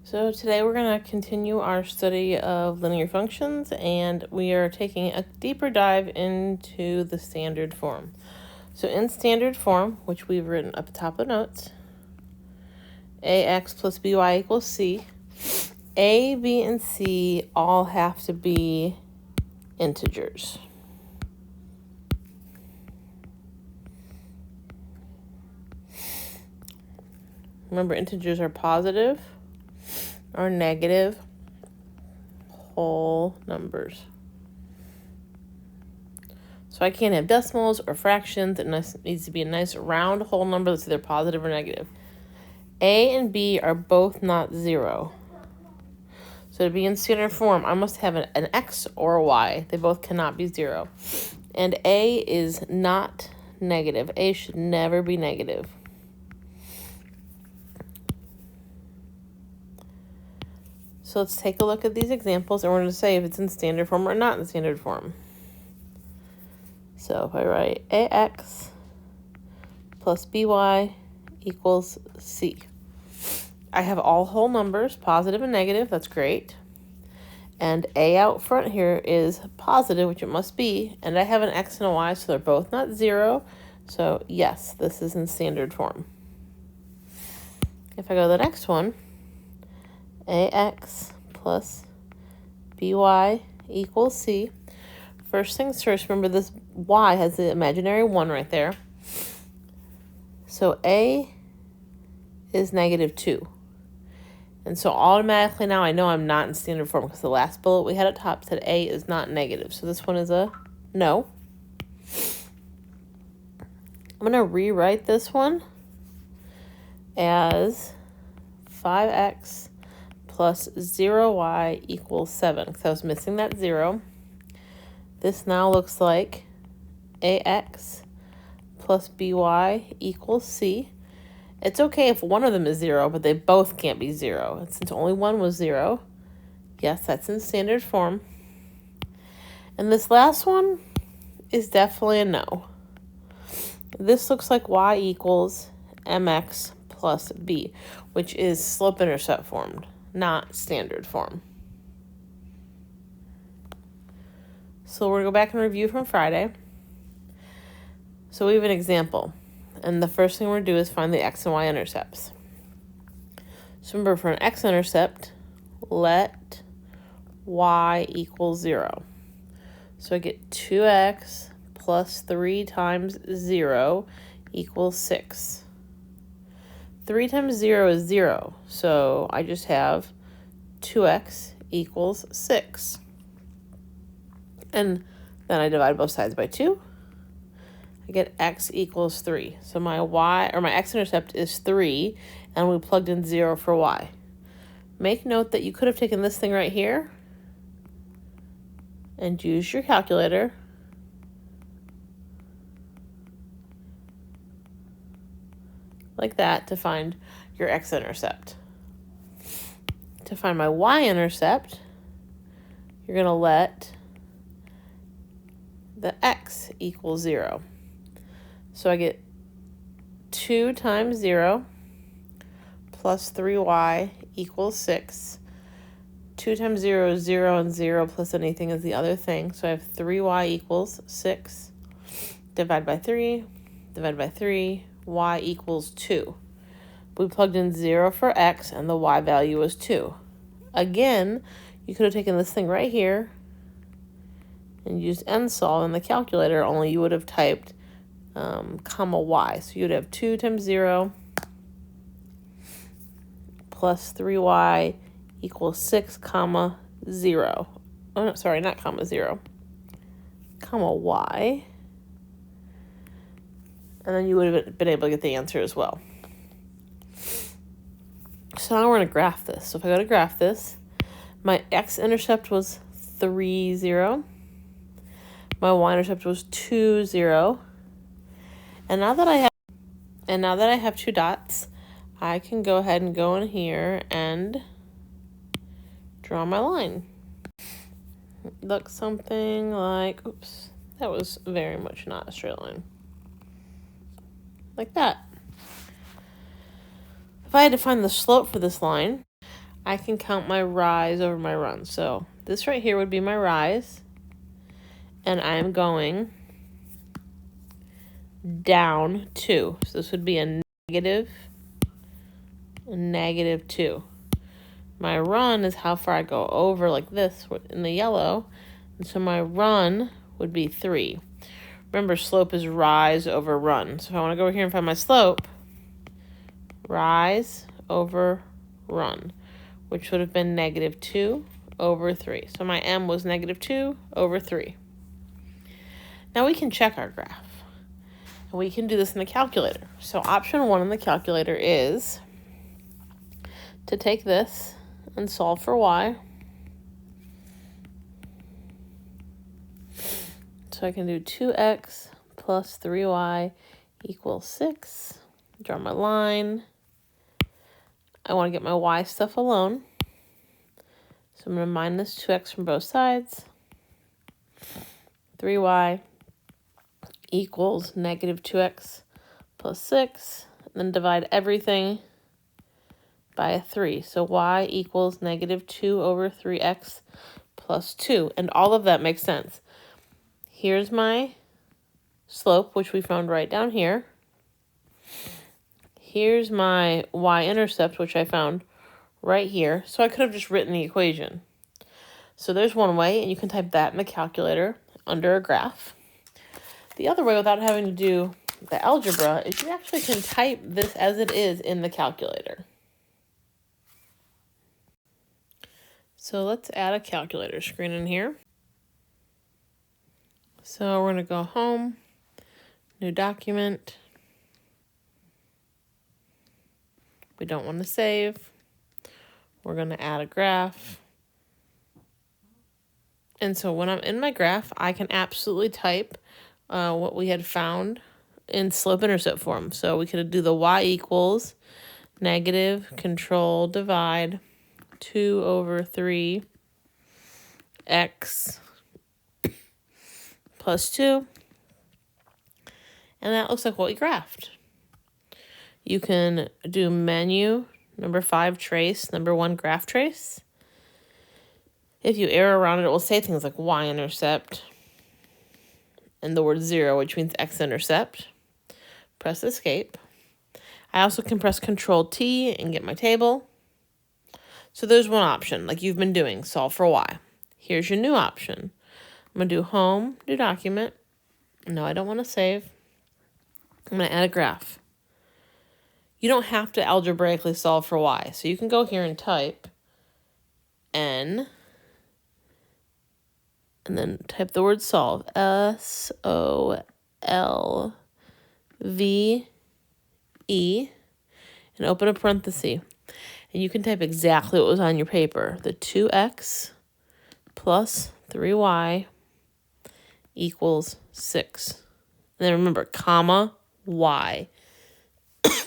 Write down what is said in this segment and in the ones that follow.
So today we're going to continue our study of linear functions, and we are taking a deeper dive into the standard form. So in standard form, which we've written up at the top of the notes, ax plus by equals c, a, b, and c all have to be integers. Remember, integers are positive or negative whole numbers. So I can't have decimals or fractions. It needs to be a nice round whole number that's either positive or negative. A and B are both not 0. So to be in standard form, I must have an x or a y. They both cannot be 0. And A is not negative. A should never be negative. So let's take a look at these examples, and we're going to say if it's in standard form or not in standard form. So if I write ax plus by equals c. I have all whole numbers, positive and negative. That's great. And a out front here is positive, which it must be. And I have an x and a y, so they're both not 0. So yes, this is in standard form. If I go to the next one, ax plus by equals c. First things first, remember this y has the imaginary 1 right there. So a is negative 2. And so automatically now I know I'm not in standard form because the last bullet we had at top said a is not negative. So this one is a no. I'm going to rewrite this one as 5x plus 0y equals 7 because I was missing that 0. This now looks like ax plus by equals c. It's okay if one of them is 0, but they both can't be 0. And since only one was 0, yes, that's in standard form. And this last one is definitely a no. This looks like y equals mx plus b, which is slope-intercept formed, not standard form. So we're going to go back and review from Friday. So we have an example. And the first thing we're going to do is find the x and y intercepts. So remember, for an x-intercept, let y equal 0. So I get 2x plus 3 times 0 equals 6. 3 times 0 is 0. So I just have 2x equals 6. And then I divide both sides by 2. I get x equals 3. So my y, or my x-intercept is 3, and we plugged in 0 for y. Make note that you could have taken this thing right here and used your calculator like that to find your x-intercept. To find my y-intercept, you're going to let the x equal 0. So I get 2 times 0 plus 3y equals 6. 2 times 0 is 0, and 0 plus anything is the other thing. So I have 3y equals 6. Divide by 3, divide by 3, y equals 2. We plugged in 0 for x, and the y value was 2. Again, you could have taken this thing right here and used nsolve in the calculator, only you would have typed comma y. So you'd have 2 times 0 plus 3y equals 6 comma 0. Oh, no, sorry, not comma 0. Comma y. And then you would have been able to get the answer as well. So now we're going to graph this. So if I go to graph this, my x-intercept was 3, 0. My y-intercept was 2, 0. And now that I have 2 dots, I can go ahead and go in here and draw my line. Looks something like, oops, that was very much not a straight line. Like that. If I had to find the slope for this line, I can count my rise over my run. So this right here would be my rise. And I'm going down 2. So this would be a negative 2. My run is how far I go over, like this in the yellow. And so my run would be 3. Remember, slope is rise over run. So if I want to go over here and find my slope, rise over run, which would have been negative 2 over 3. So my m was negative 2 over 3. Now we can check our graph. And we can do this in the calculator. So option 1 in the calculator is to take this and solve for y. So I can do 2x plus 3y equals 6. Draw my line. I want to get my y stuff alone. So I'm going to minus 2x from both sides. 3y equals negative 2x plus 6. And then divide everything by a 3. So y equals negative 2 over 3x plus 2. And all of that makes sense. Here's my slope, which we found right down here. Here's my y-intercept, which I found right here. So I could have just written the equation. So there's one way, and you can type that in the calculator under a graph. The other way, without having to do the algebra, is you actually can type this as it is in the calculator. So let's add a calculator screen in here. So we're going to go home, new document. We don't want to save. We're going to add a graph. And so when I'm in my graph, I can absolutely type what we had found in slope-intercept form. So we could do the y equals negative control divide 2 over 3 x plus 2. And that looks like what we graphed. You can do menu, number 5, trace, number 1, graph trace. If you arrow around it, it will say things like y-intercept and the word 0, which means x-intercept. Press escape. I also can press Control-T and get my table. So there's one option, like you've been doing, solve for y. Here's your new option. I'm going to do home, new document. No, I don't want to save. I'm going to add a graph. You don't have to algebraically solve for y. So you can go here and type n, and then type the word solve, S-O-L-V-E, and open a parenthesis. And you can type exactly what was on your paper. The 2x plus 3y equals 6. And then remember, comma, y.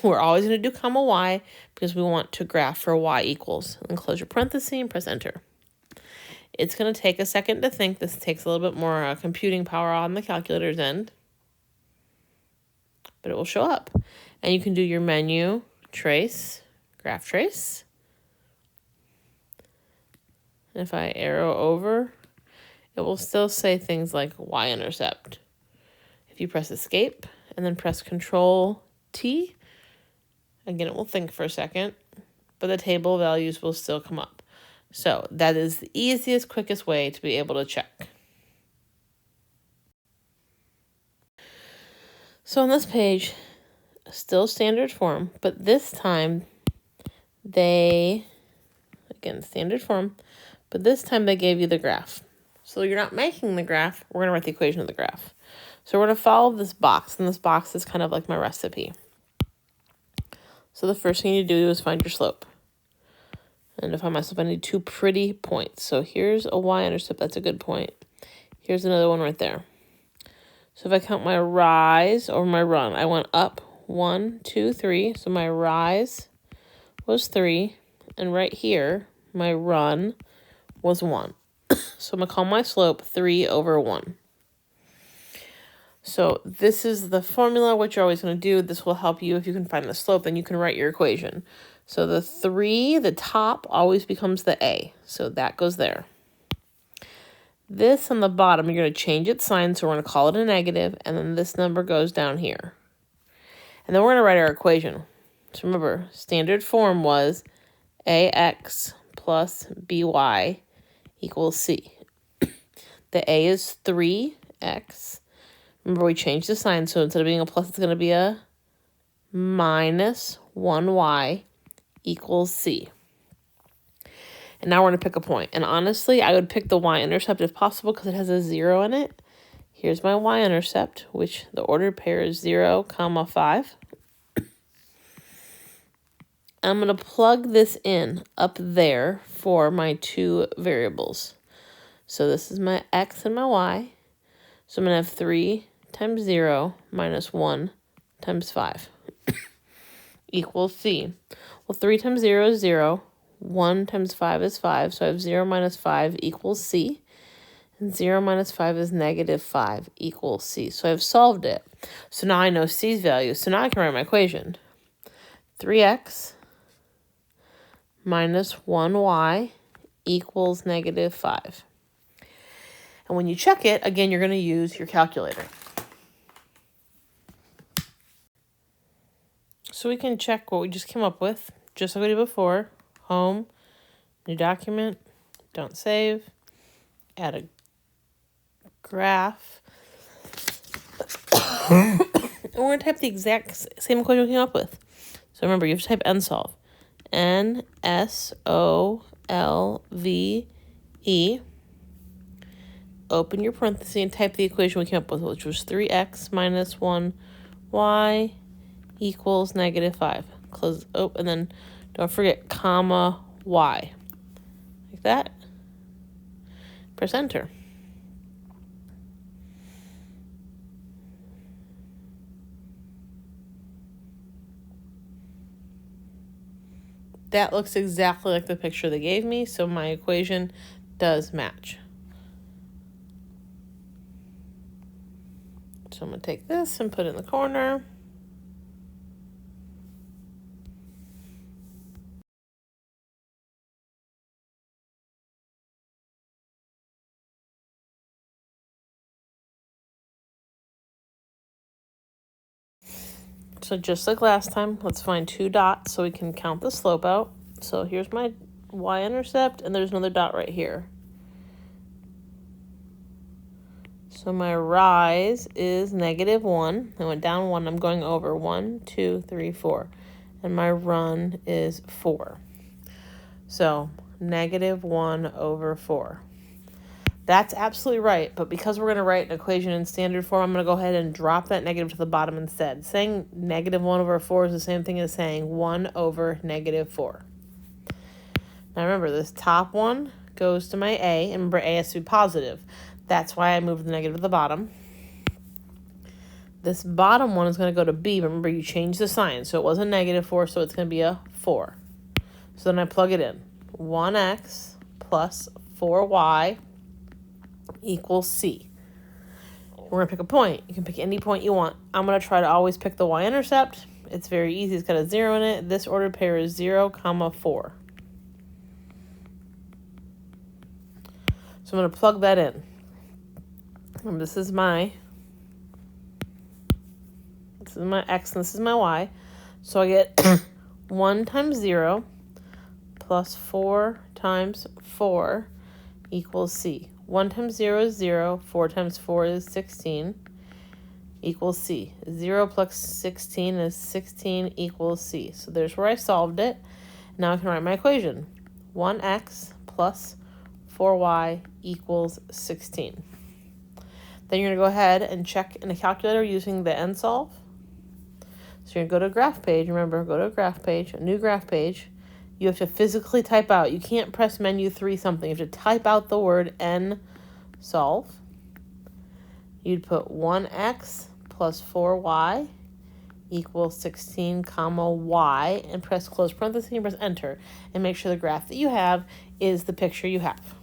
We're always going to do comma y because we want to graph for y equals. And close your parenthesis and press enter. It's going to take a second to think. This takes a little bit more computing power on the calculator's end. But it will show up. And you can do your menu, trace, graph trace. And if I arrow over, it will still say things like y-intercept. If you press escape and then press Control-T, again, it will think for a second, but the table values will still come up. So that is the easiest, quickest way to be able to check. So on this page, still standard form, but this time standard form, but this time they gave you the graph. So you're not making the graph, we're going to write the equation of the graph. So we're going to follow this box, and this box is kind of like my recipe. So the first thing you do is find your slope. And to find my slope, I need 2 pretty points. So here's a y-intercept, that's a good point. Here's another one right there. So if I count my rise over my run, I went up 1, 2, 3. So my rise was 3. And right here, my run was 1. So I'm going to call my slope 3 over 1. So this is the formula, which you're always going to do. This will help you if you can find the slope, then you can write your equation. So the 3, the top, always becomes the A. So that goes there. This on the bottom, you're going to change its sign, so we're going to call it a negative, and then this number goes down here. And then we're going to write our equation. So remember, standard form was AX plus BY equals C. The A is 3X. Remember, we changed the sign, so instead of being a plus, it's going to be a minus 1Y equals C. And now we're going to pick a point. And honestly, I would pick the y-intercept if possible because it has a 0 in it. Here's my y-intercept, which the ordered pair is 0, 5. I'm going to plug this in up there for my 2 variables. So this is my x and my y. So I'm going to have 3 times 0 minus 1 times 5 equals C. Well, 3 times 0 is 0. 1 times 5 is 5. So I have 0 minus 5 equals C. And 0 minus 5 is negative 5 equals C. So I've solved it. So now I know C's value. So now I can write my equation. 3x minus 1y equals negative 5. And when you check it, again, you're going to use your calculator. So we can check what we just came up with, just like we did before. Home, new document, don't save, add a graph. And we're going to type the exact same equation we came up with. So remember, you have to type NSOLVE. NSOLVE. Open your parenthesis and type the equation we came up with, which was 3x minus 1y equals negative 5. Close, and then don't forget, comma, y. Like that. Press enter. That looks exactly like the picture they gave me, so my equation does match. So I'm going to take this and put it in the corner. So just like last time, let's find 2 dots so we can count the slope out. So here's my y-intercept, and there's another dot right here. So my rise is negative 1. I went down 1. I'm going over 1, 2, 3, 4. And my run is 4. So negative 1 over 4. That's absolutely right, but because we're going to write an equation in standard form, I'm going to go ahead and drop that negative to the bottom instead. Saying negative 1 over 4 is the same thing as saying 1 over negative 4. Now remember, this top one goes to my A, and remember A has to be positive. That's why I moved the negative to the bottom. This bottom one is going to go to B, but remember you changed the sign, so it was a negative 4, so it's going to be a 4. So then I plug it in. 1x plus 4y equals C. We're going to pick a point. You can pick any point you want. I'm going to try to always pick the y-intercept. It's very easy. It's got a 0 in it. This ordered pair is 0, 4. So I'm going to plug that in. And this is my x and this is my y. So I get 1 times 0 plus 4 times 4 equals C. 1 times 0 is 0. 4 times 4 is 16 equals C. 0 plus 16 is 16 equals C. So there's where I solved it. Now I can write my equation. 1x plus 4y equals 16. Then you're going to go ahead and check in a calculator using the NSOLVE. So you're going to go to a graph page. Remember, go to a graph page, a new graph page. You have to physically type out. You can't press menu 3 something. You have to type out the word NSOLVE. You'd put 1x plus 4y equals 16, y, and press close parentheses and press enter. And make sure the graph that you have is the picture you have.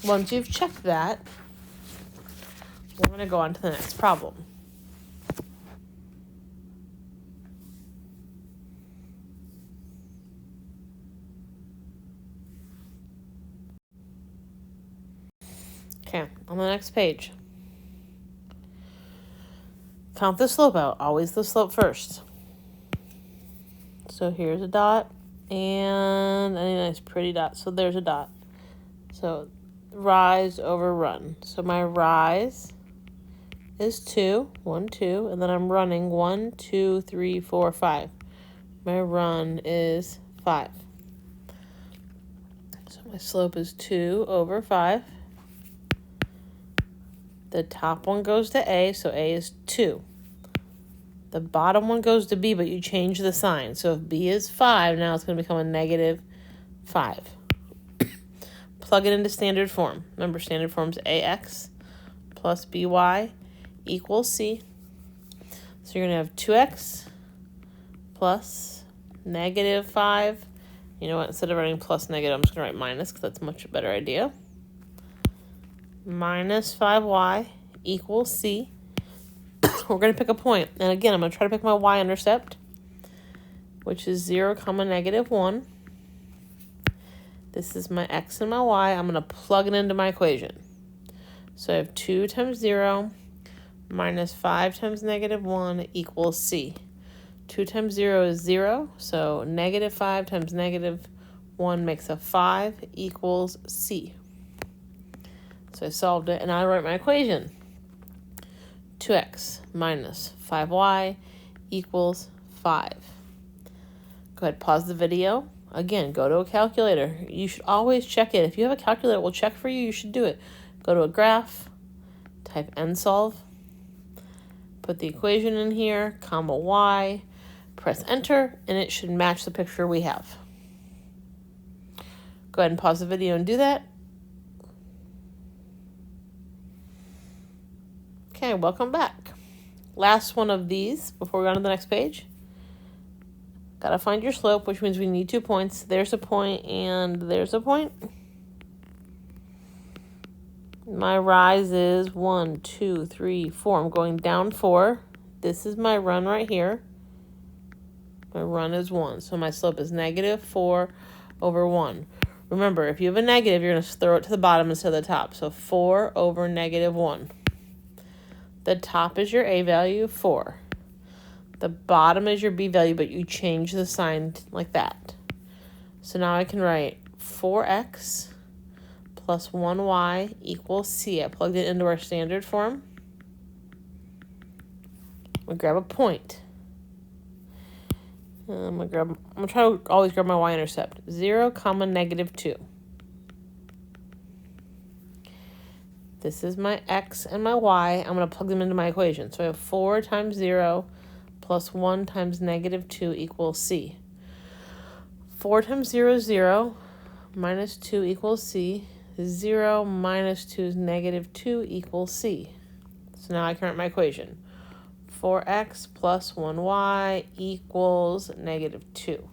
Once you've checked that, we're going to go on to the next problem. on the next page. Count the slope out. Always the slope first. So here's a dot and a nice pretty dot. So there's a dot. So rise over run. So my rise is 2, 1, 2, and then I'm running 1, 2, 3, 4, 5. My run is 5. So my slope is 2 over 5. The top one goes to A, so A is 2. The bottom one goes to B, but you change the sign. So if B is 5, now it's going to become a negative 5. Plug it into standard form. Remember, standard form's AX plus BY equals C. So you're going to have 2X plus negative 5. You know what? Instead of writing plus negative, I'm just going to write minus because that's a much better idea. Minus 5Y equals C. We're going to pick a point. And again, I'm going to try to pick my y-intercept, which is 0, negative 1. This is my x and my y. I'm going to plug it into my equation. So I have 2 times 0 minus 5 times negative 1 equals C. 2 times 0 is 0. So negative 5 times negative 1 makes a 5 equals C. So I solved it, and I write my equation. 2x minus 5y equals 5. Go ahead, pause the video. Again, go to a calculator. You should always check it. If you have a calculator that will check for you, you should do it. Go to a graph, type nsolve, put the equation in here, comma y, press enter, and it should match the picture we have. Go ahead and pause the video and do that. Okay, welcome back. Last one of these before we go on to the next page. Gotta find your slope, which means we need 2 points. There's a point and there's a point. My rise is 1, 2, 3, 4. I'm going down 4. This is my run right here. My run is 1. So my slope is negative 4 over 1. Remember, if you have a negative, you're going to throw it to the bottom instead of the top. So 4 over negative 1. The top is your A value, 4. The bottom is your B value, but you change the sign like that. So now I can write 4x plus 1y equals C. I plugged it into our standard form. We grab a point. I'm gonna try to always grab my y-intercept. 0, negative 2. This is my x and my y. I'm going to plug them into my equation. So I have 4 times 0 plus 1 times negative 2 equals C. 4 times 0 is 0. Minus 2 equals C. 0 minus 2 is negative 2 equals C. So now I can write my equation. 4x plus 1y equals negative 2.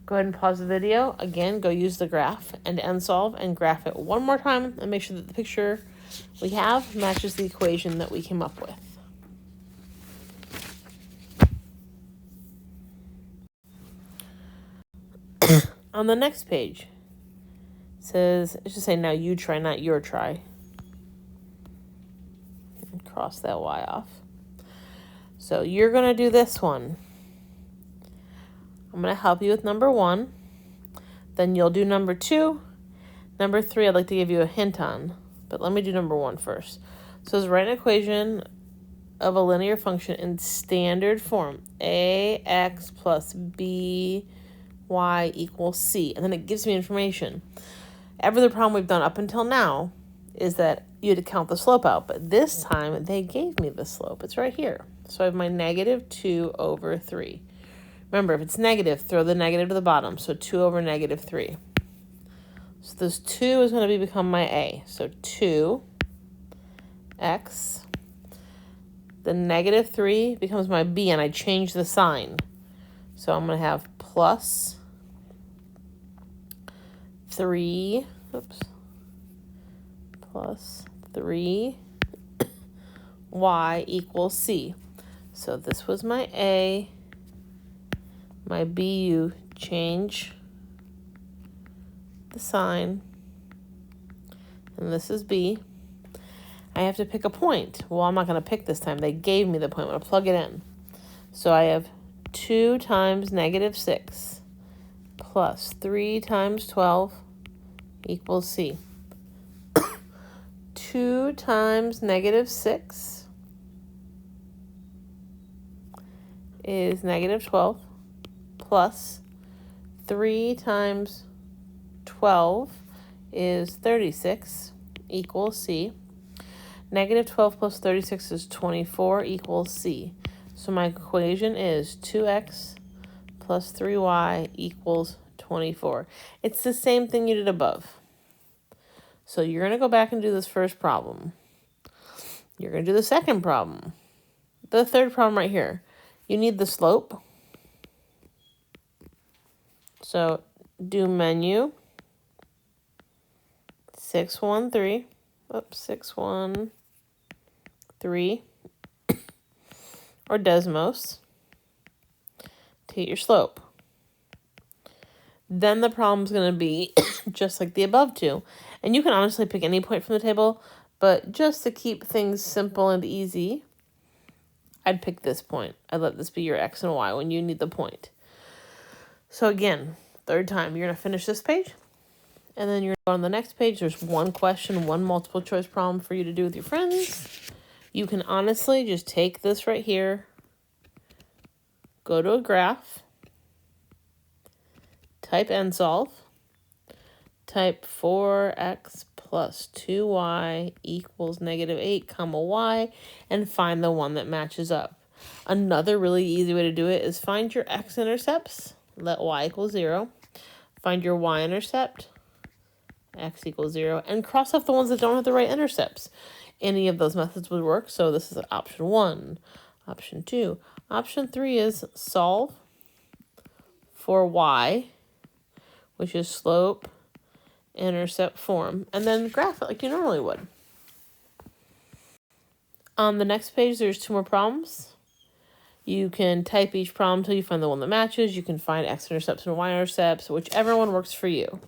Go ahead and pause the video. Again, go use the graph and nsolve and graph it one more time and make sure that the picture we have matches the equation that we came up with. On the next page, it says, it should say now you try, not your try. And cross that y off. So you're going to do this one. I'm going to help you with number 1. Then you'll do number 2. Number 3, I'd like to give you a hint on. But let me do number 1 first. So it's write an equation of a linear function in standard form. Ax plus by equals c. And then it gives me information. Every other problem we've done up until now is that you had to count the slope out. But this time, they gave me the slope. It's right here. So I have my negative 2 over 3. Remember, if it's negative, throw the negative to the bottom. So 2 over negative 3. So this 2 is going to become my A. So 2x. The negative 3 becomes my B, and I change the sign. So I'm going to have plus 3. Plus 3 y equals C. So this was my A. My B, you change the sign. And this is B. I have to pick a point. Well, I'm not going to pick this time. They gave me the point. I'm going to plug it in. So I have 2 times negative 6 plus 3 times 12 equals C. 2 times negative 6 is negative 12 plus 3 times 12 is 36 equals C. Negative 12 plus 36 is 24 equals C. So my equation is 2x plus 3y equals 24. It's the same thing you did above. So you're going to go back and do this first problem. You're going to do the second problem. The third problem right here. You need the slope. So do menu 613. Oops, 613. Or Desmos to get your slope. Then the problem's going to be just like the above two. And you can honestly pick any point from the table, but just to keep things simple and easy, I'd pick this point. I'd let this be your x and y when you need the point. So again, third time, you're going to finish this page, and then you're going to go on the next page. There's one question, one multiple choice problem for you to do with your friends. You can honestly just take this right here, go to a graph, type nsolve, type 4x plus 2y equals negative 8 comma y, and find the one that matches up. Another really easy way to do it is find your x-intercepts, let y equal 0, find your y-intercept, x equals 0, and cross off the ones that don't have the right intercepts. Any of those methods would work, so this is option 1, option 2. Option 3 is solve for y, which is slope, intercept form, and then graph it like you normally would. On the next page, there's 2 more problems. You can type each problem until you find the one that matches. You can find x-intercepts and y-intercepts, whichever one works for you.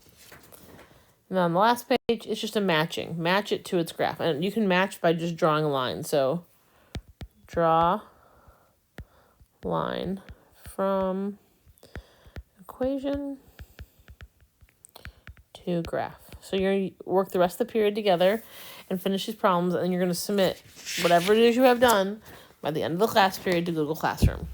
And on the last page, it's just a matching. Match it to its graph. And you can match by just drawing a line. So draw line from equation to graph. So you're going to work the rest of the period together and finish these problems, and then you're going to submit whatever it is you have done by the end of the class period to Google Classroom.